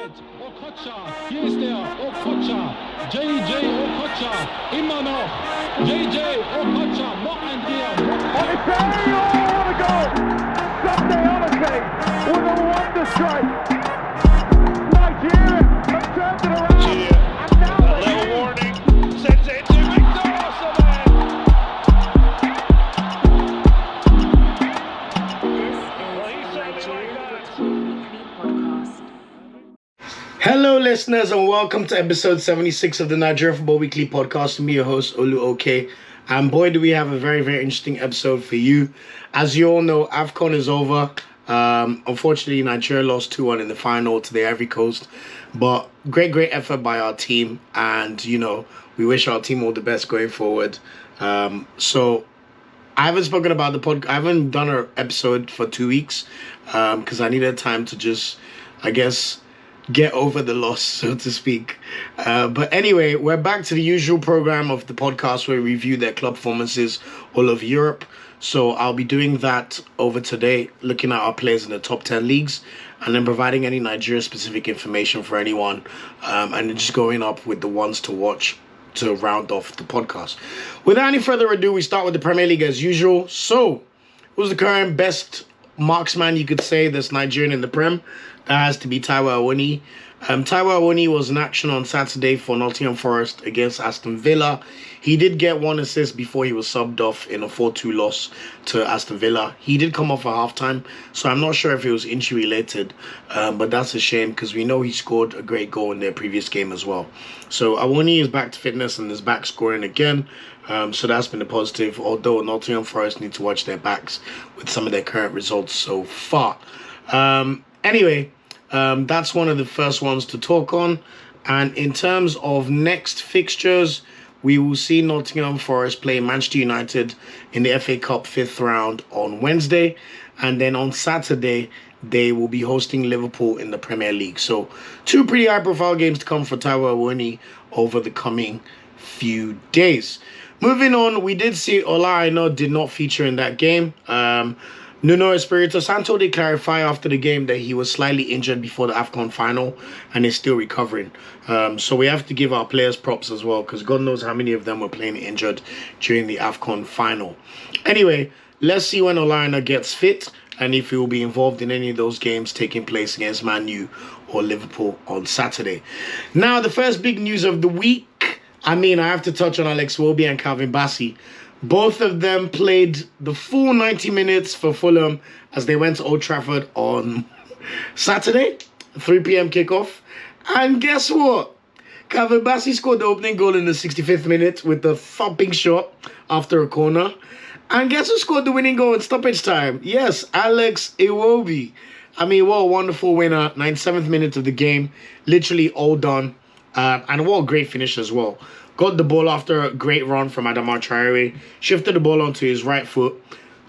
Okocha, he is there. Okocha, JJ Okocha, Imano, JJ Okocha, not and here. Onisei, oh, what a goal! Sunday Onisei with a wonder strike. Nigeria have turned it around. And now a little warning, sends it to Victor Osimhen. Hello listeners and welcome to episode 76 of the Nigerian Football Weekly podcast. I'm your host Olu OK, and boy do we have a very interesting episode for you. As you all know, AFCON is over. Unfortunately Nigeria lost 2-1 in the final to the Ivory Coast, but great effort by our team, and you know, we wish our team all the best going forward. So I haven't spoken about the podcast. I haven't done an episode for 2 weeks because I needed time to just, I guess, get over the loss, so to speak. But anyway, we're back to the usual program of the podcast where we review their club performances all over Europe. So I'll be doing that over today, looking at our players in the top 10 leagues and then providing any Nigeria-specific information for anyone, and then just going up with the ones to watch to round off the podcast. Without any further ado, we start with the Premier League as usual. So, who's the current best marksman, you could say, that's Nigerian in the Prem? That has to be Taiwo Awoniyi. Taiwo Awoniyi was in action on Saturday for Nottingham Forest against Aston Villa. He did get one assist before he was subbed off in a 4-2 loss to Aston Villa. He did come off at halftime, so I'm not sure if it was injury related, but that's a shame because we know he scored a great goal in their previous game as well. So Awoniyi is back to fitness and is back scoring again. So that's been a positive, although Nottingham Forest need to watch their backs with some of their current results so far. Anyway, that's one of the first ones to talk on. And in terms of next fixtures, we will see Nottingham Forest play Manchester United in the FA Cup 5th round on Wednesday. And then on Saturday, they will be hosting Liverpool in the Premier League. So 2 pretty high-profile games to come for Taiwo Awoniyi over the coming few days. Moving on, we did see Ola Aina did not feature in that game. Nuno Espirito Santo did clarify after the game that he was slightly injured before the AFCON final and is still recovering. So we have to give our players props as well, because God knows how many of them were playing injured during the AFCON final. Anyway, let's see when Ola Aina gets fit and if he will be involved in any of those games taking place against Man Utd or Liverpool on Saturday. Now, the first big news of the week, I have to touch on Alex Iwobi and Bassey. Both of them played the full 90 minutes for Fulham as they went to Old Trafford on Saturday, 3 p.m. kickoff. And guess what? Bassey scored the opening goal in the 65th minute with a thumping shot after a corner. And guess who scored the winning goal in stoppage time? Yes, Alex Iwobi. What a wonderful winner. 97th minute of the game. Literally all done. And what a great finish as well. Got the ball after a great run from Adama Traore, shifted the ball onto his right foot,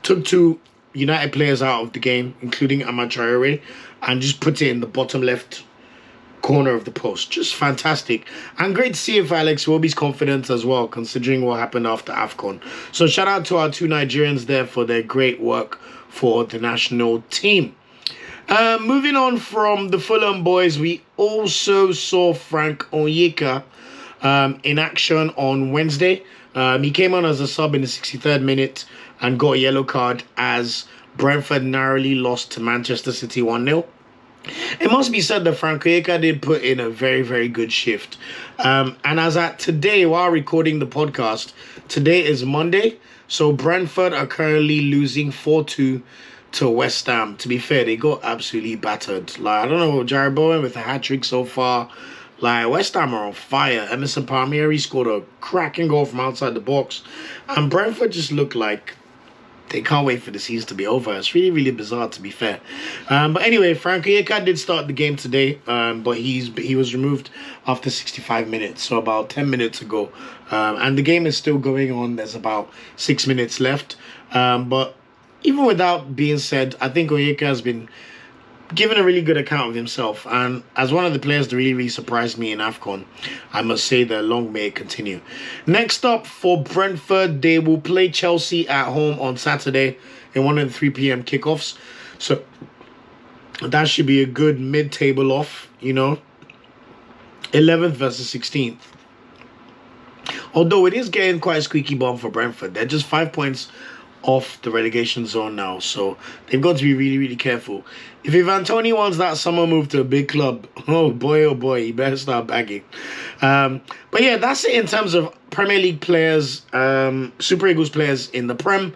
took 2 United players out of the game, including Adama Traore, and just put it in the bottom left corner of the post. Just fantastic. And great to see it for Alex Iwobi's confidence as well, considering what happened after AFCON. So shout out to our 2 Nigerians there for their great work for the national team. Moving on from the Fulham boys, we also saw Frank Onyeka in action on Wednesday. He came on as a sub in the 63rd minute and got a yellow card as Brentford narrowly lost to Manchester City 1-0. It must be said that Frank Onyeka did put in a very good shift. And as at today, while recording the podcast, today is Monday, so Brentford are currently losing 4-2 to West Ham. To be fair, they got absolutely battered. I don't know, Jared Bowen with a hat-trick so far. West Ham are on fire. Emerson Palmieri scored a cracking goal from outside the box. And Brentford just look like they can't wait for the season to be over. It's really bizarre, to be fair. But anyway, Frank Onyeka did start the game today, but he was removed after 65 minutes, so about 10 minutes ago. And the game is still going on. There's about 6 minutes left. But even without being said, I think Onyeka has been given a really good account of himself, and as one of the players that really surprised me in AFCON, I must say that long may it continue. Next up for Brentford, they will play Chelsea at home on Saturday in one of the 3 p.m. kickoffs. So That should be a good mid-table off, 11th versus 16th. Although it is getting quite a squeaky bum for Brentford. They're just 5 points off the relegation zone now. So they've got to be really, really careful. If Ivan Toney wants that summer move to a big club, oh boy, he better start bagging. But yeah, that's it in terms of Premier League players, Super Eagles players in the Prem.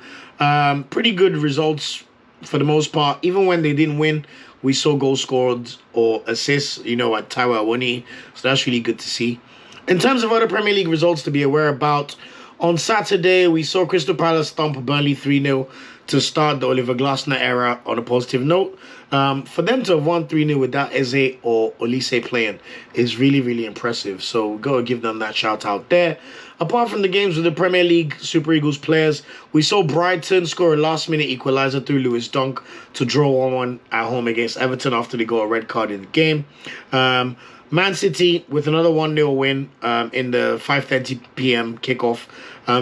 Pretty good results for the most part. Even when they didn't win, we saw goals scored or assists, at Taiwo Awoniyi. So that's really good to see. In terms of other Premier League results to be aware about, on Saturday, we saw Crystal Palace thump Burnley 3-0 to start the Oliver Glasner era on a positive note. For them to have won 3-0 without Eze or Olise playing is really, really impressive. So go and give them that shout out there. Apart from the games with the Premier League Super Eagles players, we saw Brighton score a last-minute equalizer through Lewis Dunk to draw 1-1 at home against Everton after they got a red card in the game. Man City with another 1-0 win in the 5:30 p.m. kickoff.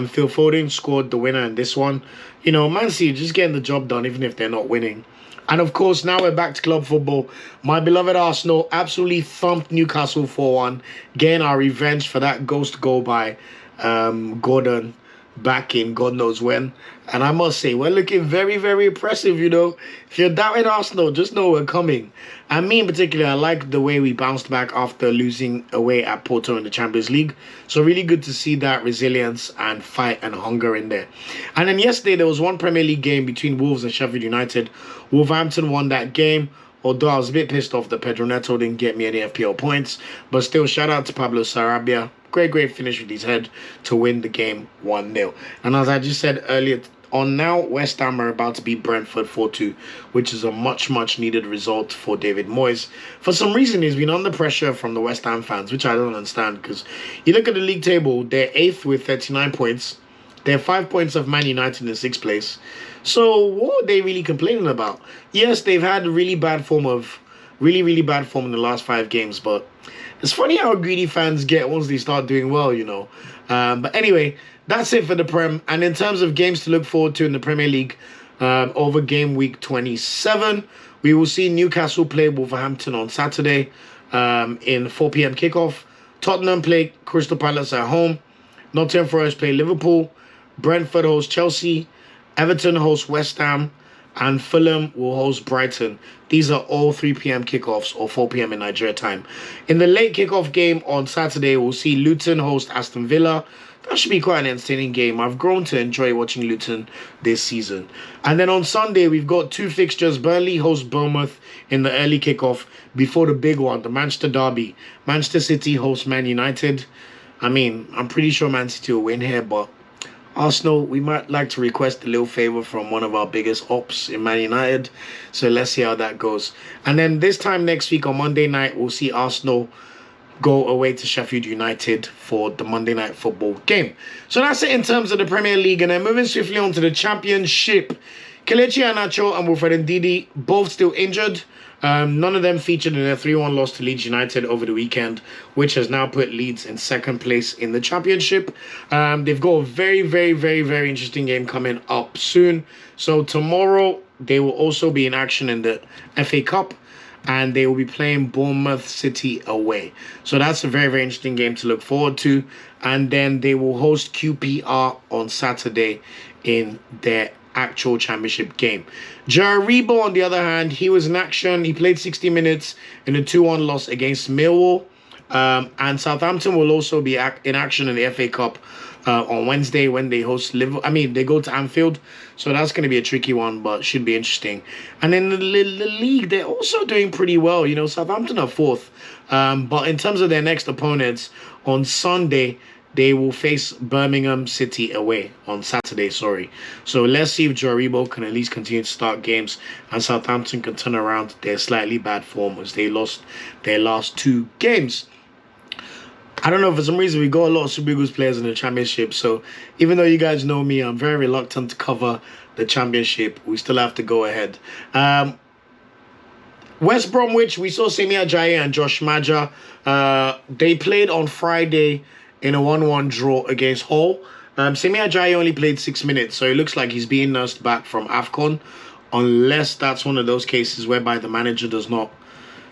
Phil Foden scored the winner in this one. Man City just getting the job done even if they're not winning. And of course, now we're back to club football. My beloved Arsenal absolutely thumped Newcastle 4-1, getting our revenge for that ghost goal by Gordon back in God knows when. And I must say, we're looking very, very impressive, If you're doubting Arsenal, just know we're coming. And me in particular, I like the way we bounced back after losing away at Porto in the Champions League. So really good to see that resilience and fight and hunger in there. And then yesterday, there was one Premier League game between Wolves and Sheffield United. Wolverhampton won that game. Although I was a bit pissed off that Pedro Neto didn't get me any FPL points. But still, shout out to Pablo Sarabia. Great finish with his head to win the game 1-0. And as I just said earlier on now, West Ham are about to beat Brentford 4-2, which is a much needed result for David Moyes. For some reason, he's been under pressure from the West Ham fans, which I don't understand, because you look at the league table, they're 8th with 39 points. They're 5 points of Man United in 6th place. So what are they really complaining about? Yes, they've had really bad form in the last 5 games, but it's funny how greedy fans get once they start doing well, But anyway, that's it for the Prem. And in terms of games to look forward to in the Premier League, over game week 27, we will see Newcastle play Wolverhampton on Saturday in 4 p.m. kickoff. Tottenham play Crystal Palace at home. Nottingham Forest play Liverpool. Brentford host Chelsea. Everton host West Ham. And Fulham will host Brighton. These are all 3 p.m. kickoffs or 4 p.m. in Nigeria time. In the late kickoff game on Saturday, we'll see Luton host Aston Villa. That should be quite an entertaining game. I've grown to enjoy watching Luton this season. And then on Sunday, we've got 2 fixtures. Burnley host Bournemouth in the early kickoff before the big one, the Manchester Derby. Manchester City host Man United. I'm pretty sure Man City will win here, but Arsenal, we might like to request a little favor from one of our biggest ops in Man United. So let's see how that goes. And then this time next week on Monday night, we'll see Arsenal go away to Sheffield United for the Monday Night Football game. So that's it in terms of the Premier League. And then moving swiftly on to the Championship. Kelechi Iheanacho and Wilfred Ndidi both still injured. None of them featured in a 3-1 loss to Leeds United over the weekend, which has now put Leeds in 2nd place in the Championship. They've got a very, very, very, very interesting game coming up soon. So tomorrow, they will also be in action in the FA Cup, and they will be playing Bournemouth City away. So that's a very, very interesting game to look forward to. And then they will host QPR on Saturday in their actual championship game. Jaribo, on the other hand, he was in action. He played 60 minutes in a 2-1 loss against Millwall. And Southampton will also be in action in the FA Cup on Wednesday when they host Liverpool. They go to Anfield. So that's going to be a tricky one, but should be interesting. And in the league, they're also doing pretty well. Southampton are 4th. But in terms of their next opponents, on Sunday, they will face Birmingham City away on Saturday, So let's see if Jaribo can at least continue to start games and Southampton can turn around their slightly bad form as they lost their last 2 games. I don't know, for some reason we got a lot of Super Eagles players in the Championship. So even though you guys know me, I'm very reluctant to cover the Championship. We still have to go ahead. West Bromwich, we saw Semi Ajayi and Josh Maja. They played on Friday in a 1-1 draw against Hull. Semi Ajayi only played 6 minutes, so it looks like he's being nursed back from AFCON unless that's one of those cases whereby the manager does not,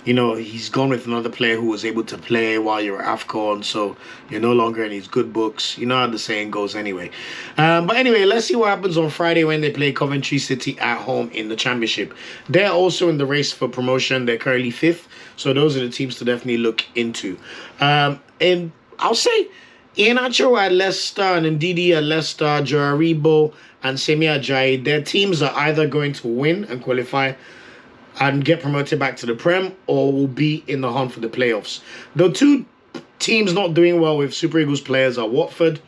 he's gone with another player who was able to play while you're at AFCON, so you're no longer in his good books. You know how the saying goes anyway. But anyway, let's see what happens on Friday when they play Coventry City at home in the Championship. They're also in the race for promotion. They're currently 5th, so those are the teams to definitely look into. And I'll say Iheanacho at Leicester and Ndidi at Leicester, Joe Aribo and Semi Ajayi, their teams are either going to win and qualify and get promoted back to the Prem, or will be in the hunt for the playoffs. The two teams not doing well with Super Eagles players are Watford.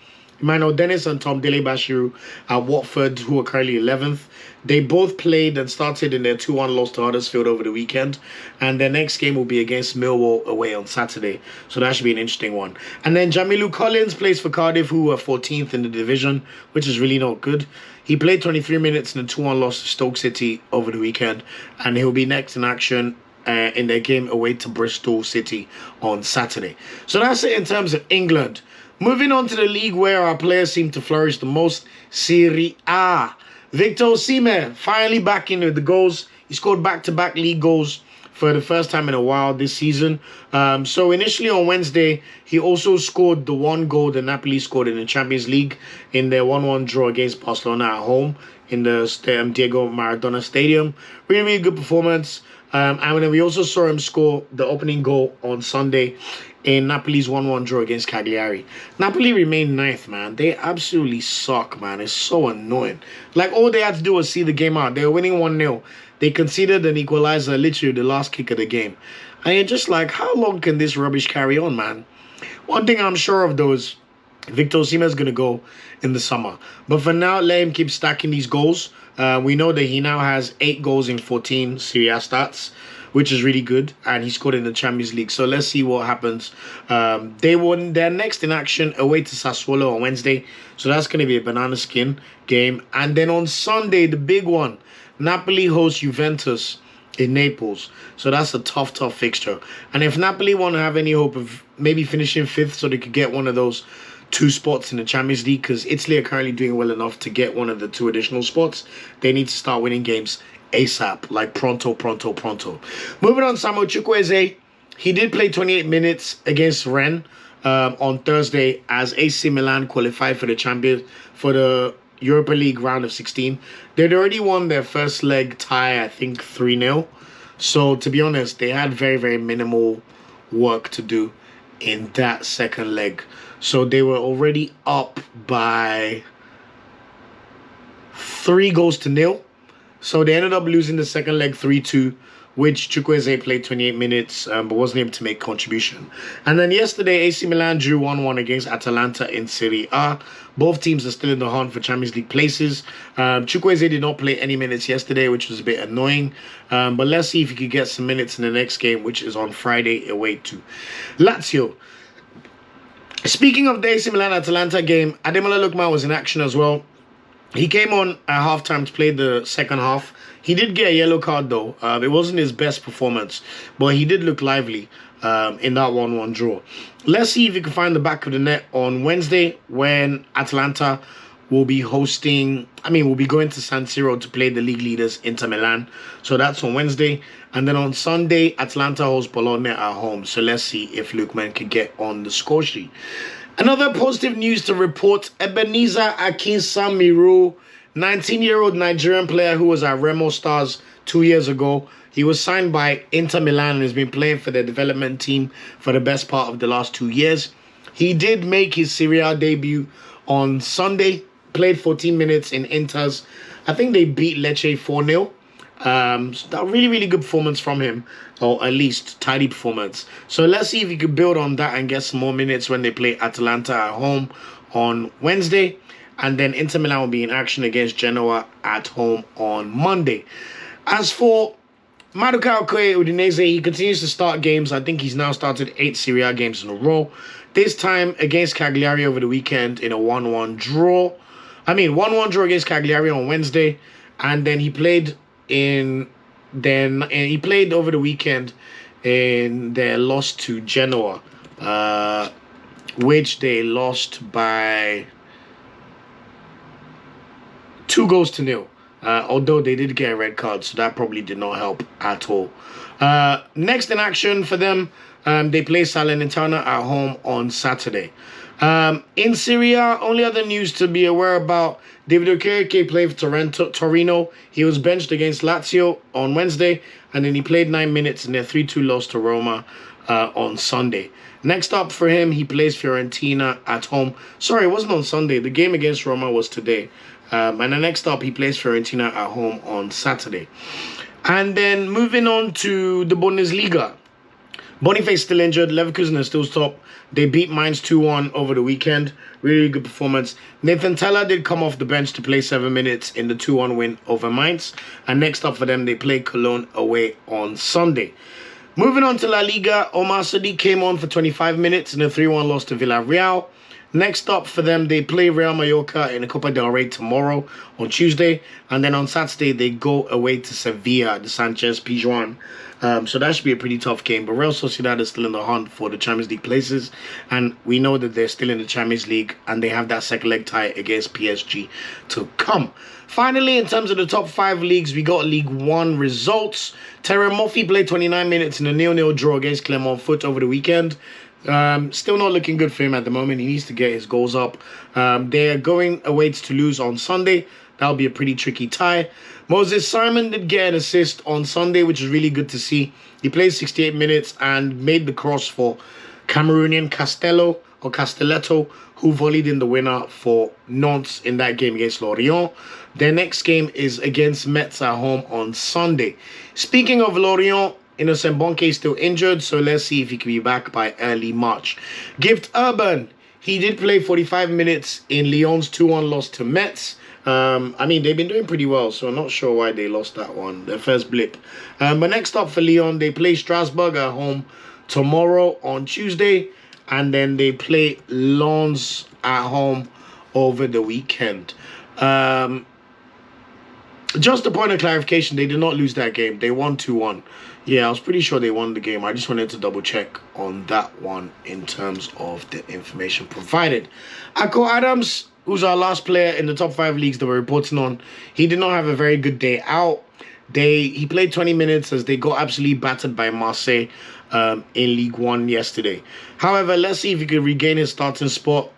Emmanuel Dennis and Tom Dele-Bashiru at Watford, who are currently 11th. They both played and started in their 2-1 loss to Huddersfield over the weekend. And their next game will be against Millwall away on Saturday. So that should be an interesting one. And then Jamilu Collins plays for Cardiff, who are 14th in the division, which is really not good. He played 23 minutes in a 2-1 loss to Stoke City over the weekend. And he'll be next in action in their game away to Bristol City on Saturday. So that's it in terms of England. Moving on to the league where our players seem to flourish the most, Serie A. Victor Osimhen finally back into the goals. He scored back-to-back league goals for the first time in a while this season. So initially on Wednesday, he also scored the one goal that Napoli scored in the Champions League in their 1-1 draw against Barcelona at home in the Diego Maradona Stadium. Really, really good performance. And then we also saw him score the opening goal on Sunday in Napoli's 1-1 draw against Cagliari. Napoli remained 9th, man. They absolutely suck, man. It's so annoying. Like, all they had to do was see the game out. They were winning 1-0. They conceded an equalizer literally the last kick of the game. And you're just like, how long can this rubbish carry on, man? One thing I'm sure of, though, is Victor Osimhen is going to go in the summer. But for now, let him keep stacking these goals. We know that he now has 8 goals in 14 Serie A stats, which is really good, and he scored in the Champions League. So let's see what happens. They're next in action away to Sassuolo on Wednesday, so that's going to be a banana skin game. And then on Sunday, the big one, Napoli hosts Juventus in Naples. So that's a tough fixture. And if Napoli want to have any hope of maybe finishing 5th so they could get one of those 2 spots in the Champions League, because Italy are currently doing well enough to get one of the 2 additional spots, they need to start winning games ASAP, like pronto. Moving on, Samuel Chukwueze, he did play 28 minutes against Rennes on Thursday as AC Milan qualified for the Europa League round of 16. They'd already won their first leg tie, I think 3-0. So to be honest, they had very, very minimal work to do in that second leg. So they were already up by 3-0. So they ended up losing the second leg 3-2, which Chukwueze played 28 minutes but wasn't able to make contribution. And then yesterday, AC Milan drew 1-1 against Atalanta in Serie A. Both teams are still in the hunt for Champions League places. Chukwueze did not play any minutes yesterday, which was a bit annoying. But let's see if he could get some minutes in the next game, which is on Friday away to Lazio. Speaking of the AC Milan-Atalanta game, Ademola Lookman was in action as well. He came on at halftime to play the second half. He did get a yellow card, though. It wasn't his best performance, but he did look lively in that 1-1 draw. Let's see if he can find the back of the net on Wednesday when Atalanta will be going to San Siro to play the league leaders Inter Milan. So that's on Wednesday. And then on Sunday, Atalanta hosts Bologna at home. So let's see if Lookman can get on the score sheet. Another positive news to report, Ebenezer Akinsanmiru, 19-year-old Nigerian player who was at Remo Stars 2 years ago. He was signed by Inter Milan and has been playing for their development team for the best part of the last 2 years. He did make his Serie A debut on Sunday, played 14 minutes in Inter's. I think they beat Lecce 4-0. So that really, really good performance from him, or at least tidy performance. So let's see if he could build on that and get some more minutes when they play Atalanta at home on Wednesday. And then Inter Milan will be in action against Genoa at home on Monday. As for Maduka Okoye Udinese, he continues to start games. I think he's now started 8 Serie A games in a row. This time against Cagliari over the weekend in a 1-1 draw. 1-1 draw against Cagliari on Wednesday. And then he played over the weekend in their loss to Genoa, which they lost by 2-0. although they did get a red card, so that probably did not help at all. Next in action for them, they play Salernitana at home on Saturday. In Syria, only other news to be aware about, David Okereke played for Torino. He was benched against Lazio on Wednesday, and then he played 9 minutes in their 3-2 loss to Roma on Sunday. Next up for him, he plays Fiorentina at home. Sorry, it wasn't on Sunday. The game against Roma was today. And then next up, he plays Fiorentina at home on Saturday. And then moving on to the Bundesliga. Boniface still injured. Leverkusen is still top. They beat Mainz 2-1 over the weekend. Really good performance. Nathan Teller did come off the bench to play 7 minutes in the 2-1 win over Mainz. And next up for them, they play Cologne away on Sunday. Moving on to La Liga, Omar Sadiq came on for 25 minutes in a 3-1 loss to Villarreal. Next up for them, they play Real Mallorca in the Copa del Rey tomorrow on Tuesday. And then on Saturday, they go away to Sevilla, the Sanchez Pizjuan. So that should be a pretty tough game. But Real Sociedad is still in the hunt for the Champions League places. And we know that they're still in the Champions League. And they have that second leg tie against PSG to come. Finally, in terms of the top 5 leagues, we got League 1 results. Terry Murphy played 29 minutes in a 0-0 draw against Clermont Foot over the weekend. Still not looking good for him at the moment. He needs to get his goals up. They're going away to Toulouse on Sunday. That'll be a pretty tricky tie. Moses Simon did get an assist on Sunday, which is really good to see. He played 68 minutes and made the cross for Cameroonian Castelletto, who volleyed in the winner for Nantes in that game against Lorient. Their next game is against Metz at home on Sunday. Speaking of Lorient, Innocent Bonke is still injured, so let's see if he can be back by early March. Gift Urban, he did play 45 minutes in Lyon's 2-1 loss to Metz. I mean, they've been doing pretty well, so I'm not sure why they lost that one, their first blip. But next up for Lyon, they play Strasbourg at home tomorrow on Tuesday, and then they play Lens at home over the weekend. Just a point of clarification, they did not lose that game. They won 2-1. Yeah, I was pretty sure they won the game. I just wanted to double check on that one in terms of the information provided. Ako Adams, who's our last player in the top 5 leagues that we're reporting on, he did not have a very good day out. He played 20 minutes as they got absolutely battered by Marseille in League 1 yesterday. However, let's see if he can regain his starting spot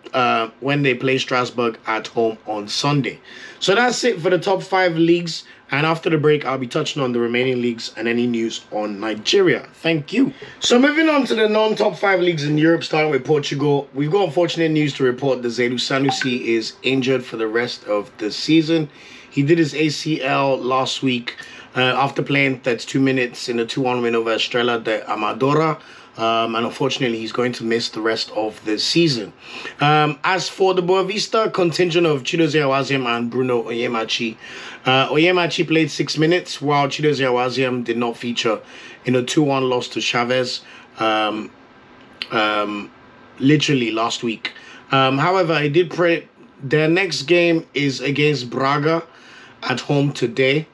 when they play Strasbourg at home on Sunday. So that's it for the top 5 leagues. And after the break, I'll be touching on the remaining leagues and any news on Nigeria. Thank you. So moving on to the non-top 5 leagues in Europe, starting with Portugal. We've got unfortunate news to report that Zaidu Sanusi is injured for the rest of the season. He did his ACL last week after playing 32 minutes in a 2-1 win over Estrela de Amadora. And unfortunately, he's going to miss the rest of the season. As for the Boavista contingent of Chidozie Awoniyi and Bruno Onyemachi, Onyemachi played 6 minutes, while Chidozie Awoniyi did not feature in a 2-1 loss to Chavez, literally last week. However, he did play. Their next game is against Braga at home today.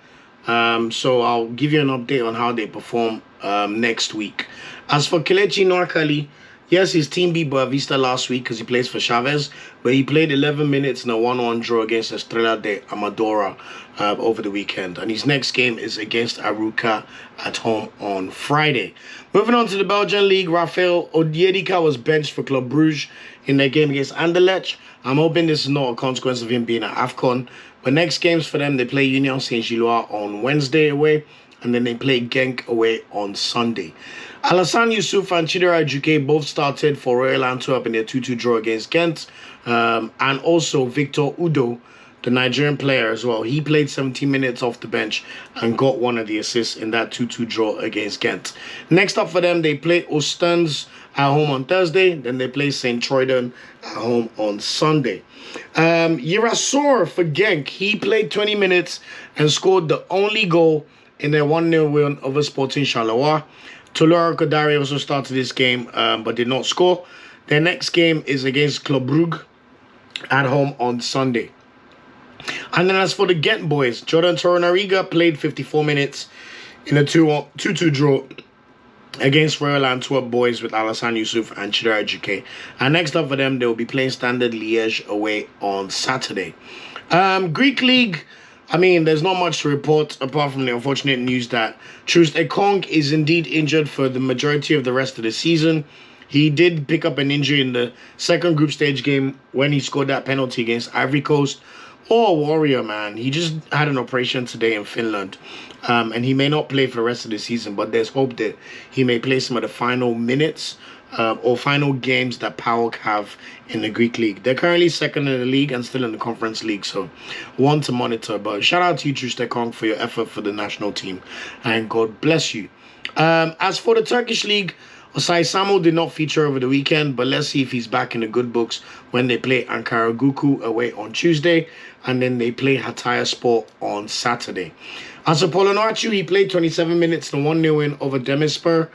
So I'll give you an update on how they perform next week. As for Kelechi Nwakali, yes, his team beat Boavista last week because he plays for Chavez, but he played 11 minutes in a 1-1 draw against Estrela de Amadora over the weekend. And his next game is against Aruca at home on Friday. Moving on to the Belgian League, Rafael Odiedika was benched for Club Brugge in their game against Anderlecht. I'm hoping this is not a consequence of him being at AFCON. But next games for them, they play Union Saint-Gilloise on Wednesday away, and then they play Genk away on Sunday. Alassane Youssouf and Chidera Ajuke both started for Royal Antwerp in their 2-2 draw against Ghent. And also Victor Udo, the Nigerian player as well. He played 17 minutes off the bench and got one of the assists in that 2-2 draw against Ghent. Next up for them, they play Ostens at home on Thursday. Then they play St. Troiden at home on Sunday. Yirasor for Genk, he played 20 minutes and scored the only goal in their 1-0 win over Sporting Charleroi. Tolora Kodari also started this game but did not score. Their next game is against Club Brugge at home on Sunday. And then as for the Ghent boys, Jordan Torunariga played 54 minutes in a 2-2 draw against Royal Antwerp boys with Alassane Youssouf and Chidera Ajuke. And next up for them, they will be playing Standard Liège away on Saturday. Greek League, I mean, there's not much to report apart from the unfortunate news that Troost Ekong is indeed injured for the majority of the rest of the season. He did pick up an injury in the second group stage game when he scored that penalty against Ivory Coast. Oh, warrior, man. He just had an operation today in Finland. And he may not play for the rest of the season, but there's hope that he may play some of the final minutes or final games that PAOK have in the Greek league. They're currently second in the league and still in the Conference League, so one to monitor. But shout out to you, Troost Ekong, for your effort for the national team, and God bless you. As for the Turkish league, Osay Samuel did not feature over the weekend, but let's see if he's back in the good books when they play Ankara Gucu away on Tuesday, and then they play Hatayspor on Saturday. As for Polonachu, he played 27 minutes in a 1-0 win over Demirspor.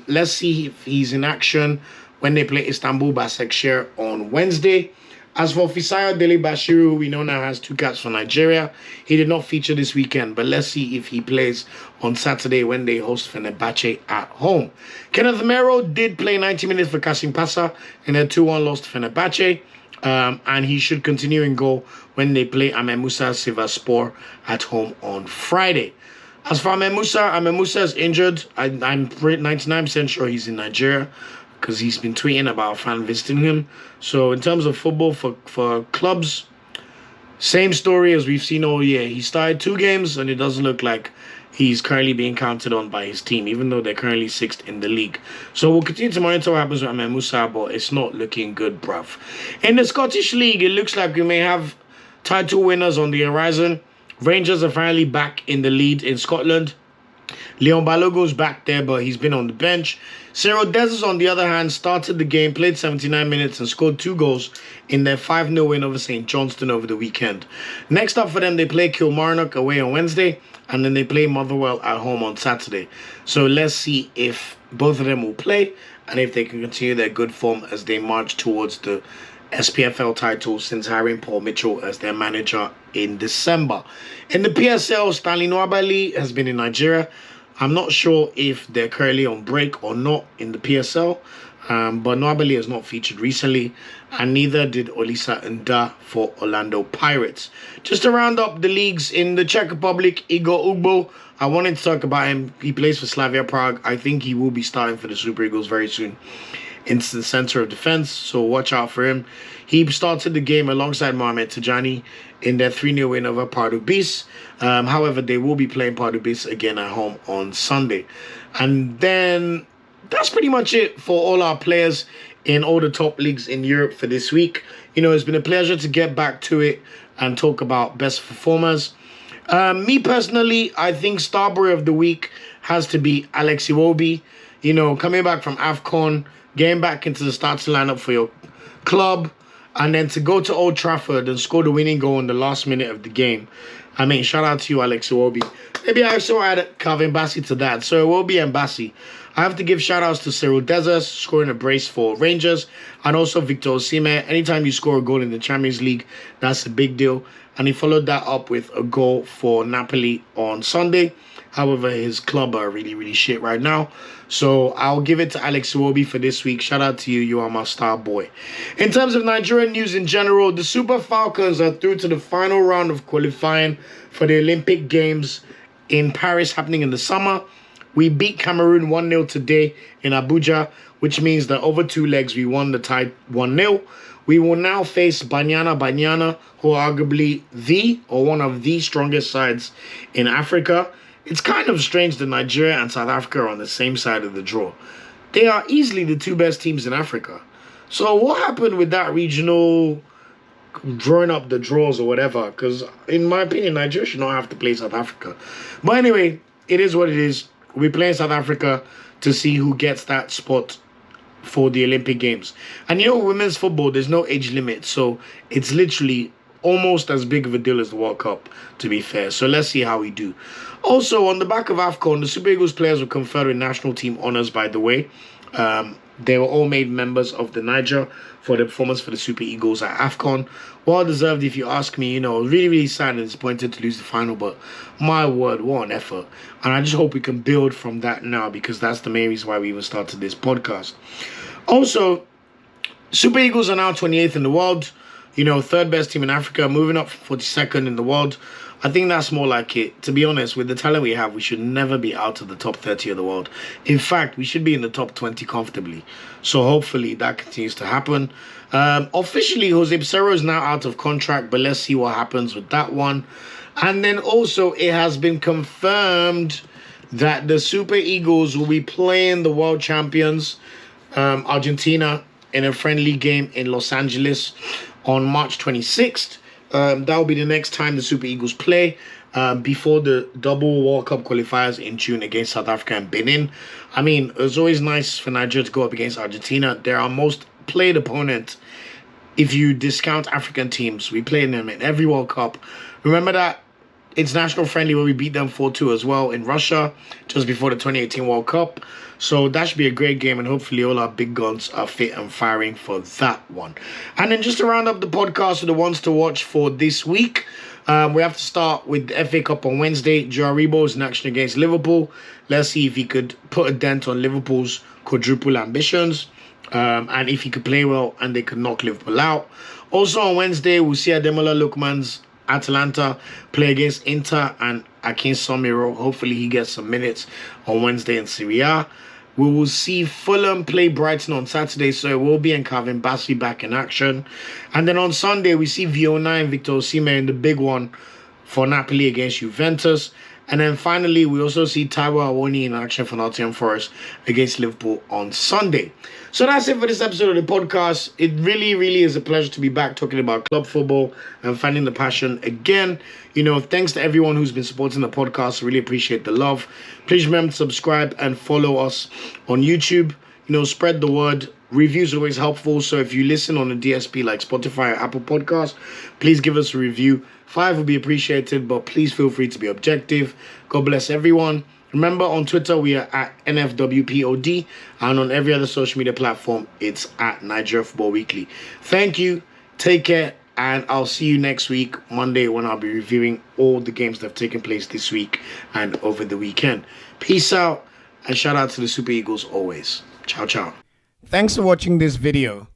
Let's see if he's in action when they play Istanbul Başakşehir on Wednesday. As for Fisayo Dele Bashiru, we know now has 2 caps for Nigeria. He did not feature this weekend, but let's see if he plays on Saturday when they host Fenerbahce at home. Kenneth Mero did play 90 minutes for Kasim Pasa in a 2-1 loss to Fenerbahce. And he should continue in goal when they play Ahmed Musa Sivasspor at home on Friday. As for Ahmed Musa is injured. I'm 99% sure he's in Nigeria because he's been tweeting about a fan visiting him. So in terms of football for clubs, same story as we've seen all year. He started 2 games and it doesn't look like he's currently being counted on by his team, even though they're currently 6th in the league. So we'll continue to monitor what happens with Ahmed Musa, but it's not looking good, bruv. In the Scottish League, it looks like we may have title winners on the horizon. Rangers are finally back in the lead in Scotland. Leon Balogun's back there, but he's been on the bench. Cyril Dessers, on the other hand, started the game, played 79 minutes and scored 2 goals in their 5-0 win over St. Johnstone over the weekend. Next up for them, they play Kilmarnock away on Wednesday, and then they play Motherwell at home on Saturday. So let's see if both of them will play and if they can continue their good form as they march towards the SPFL title since hiring Paul Mitchell as their manager in December. In the PSL, Stanley Nwabali has been in Nigeria. I'm not sure if they're currently on break or not in the PSL, but Nwabali has not featured recently, and neither did Olisa Nda for Orlando Pirates. Just to round up the leagues in the Czech Republic, Igor Ugbo, I wanted to talk about him. He plays for Slavia Prague. I think he will be starting for the Super Eagles very soon into the center of defense, so watch out for him. He started the game alongside Mohamed Tijani in their 3-0 win over Pardubice. However, they will be playing Pardubice again at home on Sunday. And then that's pretty much it for all our players in all the top leagues in Europe for this week. You know, it's been a pleasure to get back to it and talk about best performers. Me personally, I think Starboy of the week has to be Alex Iwobi. You know, coming back from AFCON, getting back into the starting lineup for your club, and then to go to Old Trafford and score the winning goal in the last minute of the game. I mean, shout out to you, Alex Iwobi. Maybe I also add Calvin Bassey to that. So Iwobi and Bassey. I have to give shout outs to Cyril Dessers, scoring a brace for Rangers, and also Victor Osimhen. Anytime you score a goal in the Champions League, that's a big deal. And he followed that up with a goal for Napoli on Sunday. However, his club are really, really shit right now. So I'll give it to Alex Iwobi for this week. Shout out to you. You are my star boy. In terms of Nigerian news in general, the Super Falcons are through to the final round of qualifying for the Olympic Games in Paris happening in the summer. We beat Cameroon 1-0 today in Abuja, which means that over 2 legs we won the tie 1-0. We will now face Banyana, who are arguably one of the strongest sides in Africa. It's kind of strange that Nigeria and South Africa are on the same side of the draw. They are easily the 2 best teams in Africa. So what happened with that regional drawing up the draws or whatever? Because in my opinion, Nigeria should not have to play South Africa. But anyway, it is what it is. We're playing South Africa to see who gets that spot for the Olympic Games. And you know, women's football, there's no age limit. So it's literally almost as big of a deal as the World Cup, to be fair. So let's see how we do. Also, on the back of AFCON, the Super Eagles players were conferred with national team honours, by the way. They were all made members of the Niger for the performance for the Super Eagles at AFCON. Well deserved, if you ask me. You know, really, really sad and disappointed to lose the final, but my word, what an effort. And I just hope we can build from that now, because that's the main reason why we even started this podcast. Also, Super Eagles are now 28th in the world. You know, 3rd best team in Africa, moving up from 42nd in the world. I think that's more like it. To be honest, with the talent we have, we should never be out of the top 30 of the world. In fact, we should be in the top 20 comfortably. So hopefully that continues to happen. Officially, Jose Peseiro is now out of contract, but let's see what happens with that one. And then also, it has been confirmed that the Super Eagles will be playing the world champions, Argentina, in a friendly game in Los Angeles on March 26th. That will be the next time the Super Eagles play before the double World Cup qualifiers in June against South Africa and Benin. I mean, it's always nice for Nigeria to go up against Argentina. They're our most played opponent if you discount African teams. We play them in every World Cup. Remember that international friendly where we beat them 4-2 as well in Russia just before the 2018 World Cup. So that should be a great game, and hopefully all our big guns are fit and firing for that one. And then just to round up the podcast with the ones to watch for this week, we have to start with the FA Cup on Wednesday. Joe Aribo is in action against Liverpool. Let's see if he could put a dent on Liverpool's quadruple ambitions, and if he could play well and they could knock Liverpool out. Also on Wednesday, we'll see Ademola Lookman's Atalanta play against Inter and Akin Somiro. Hopefully he gets some minutes on Wednesday in Serie A. We will see Fulham play Brighton on Saturday, so Iwobi and Bassey back in action. And then on Sunday, we see Viona and Victor Osimhen in the big one for Napoli against Juventus. And then finally, we also see Taiwo Awoniyi in action for Nottingham Forest against Liverpool on Sunday. So that's it for this episode of the podcast. It really, really is a pleasure to be back talking about club football and finding the passion again. You know, thanks to everyone who's been supporting the podcast. Really appreciate the love. Please remember to subscribe and follow us on YouTube. You know, spread the word. Reviews are always helpful. So if you listen on a DSP like Spotify or Apple Podcasts, please give us a review. 5 would be appreciated, but please feel free to be objective. God bless everyone. Remember, on Twitter, we are at NFWPOD, and on every other social media platform, it's at Nigeria Football Weekly. Thank you, take care, and I'll see you next week, Monday, when I'll be reviewing all the games that have taken place this week and over the weekend. Peace out, and shout out to the Super Eagles always. Ciao, ciao. Thanks for watching this video.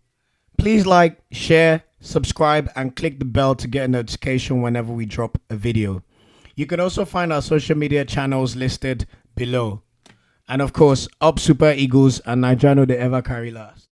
Please like, share, subscribe, and click the bell to get a notification whenever we drop a video. You can also find our social media channels listed below. And of course, up Super Eagles and Nigeria no dey ever carry last.